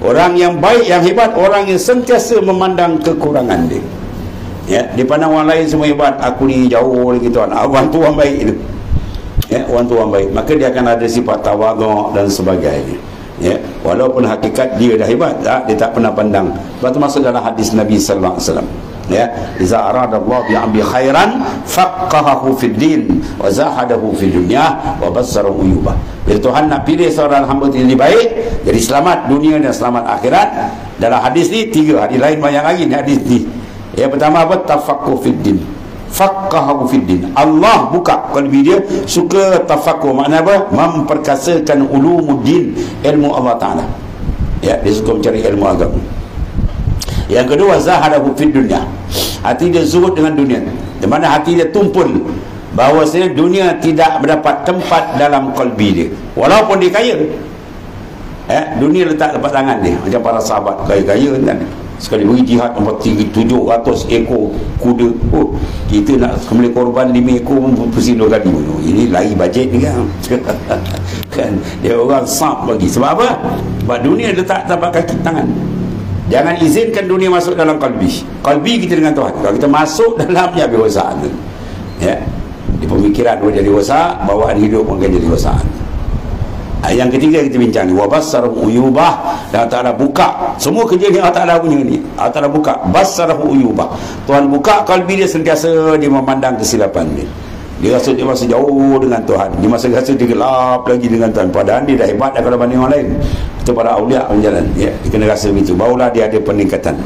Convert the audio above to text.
Orang yang baik, yang hebat, orang yang sentiasa memandang kekurangan dia. Ya, dia pandang orang lain semua hebat, aku ni jauh lagi tuan. Orang tu orang baik itu. Ya, orang tu orang baik. Maka dia akan ada sifat tawadhu dan sebagainya. Ya, walaupun hakikat dia dah hebat, dia tak pernah pandang. Sebab tu masuk dalam hadis Nabi sallallahu alaihi wasallam. Ya, iza aradallahu bi'ambi khairan faqahahu fid din wa zahadahu fid dunya wa bassarahu uyubah. Bila Tuhan nak pilih seorang hamba yang lebih baik, jadi selamat dunia dan selamat akhirat. Dalam hadis ni 3, hadis lain banyak lagi ni hadis ni. Yang pertama apa? Tafaqquh fid din. Faqahahu fid din. Allah buka qalbi dia, suka tafaqquh. Makna apa? Memperkasakan ulumuddin, ilmu Allah Taala. Ya, dia suka mencari ilmu agama. Yang kedua, zahadahu fid dunya. Hati dia zuhud dengan dunia. Di mana hati dia tumpul bahawasanya dunia tidak mendapat tempat dalam qalbi dia. Walaupun dia kaya. Dunia letak lepas tangan dia. Macam para sahabat kaya-kaya kan. Sekali beri jihad 700 ekor kuda. Oh, kita nak kembali korban 5 ekor pusing 2 kali. Ini lari bajet ni kan. Kan dia orang sap bagi. Sebab apa? Sebab dunia letak tapak kaki tangan. Jangan izinkan dunia masuk dalam kalbi. Kalbi kita dengan Tuhan. Kalau kita masuk dalamnya, habis rosak tu. Ya. Di pemikiran pun jadi rosak, bawaan hidup pun akan jadi rosak. Yang ketiga kita bincang ni, wa bassarahu uyubah. Dan Allah Ta'ala buka semua kerja ni, Allah Ta'ala punya ni. Allah Ta'ala buka bassarahu uyubah. Tuhan buka kalbi dia, sentiasa dia memandang kesilapan dia. Dia rasa dia masih jauh dengan Tuhan. Dia masih rasa dia gelap lagi dengan Tuhan. Padahal dia dah hebat daripada banding orang lain. Itu para awliya berjalan. Ya, dia kena rasa begitu. Barulah dia ada peningkatan.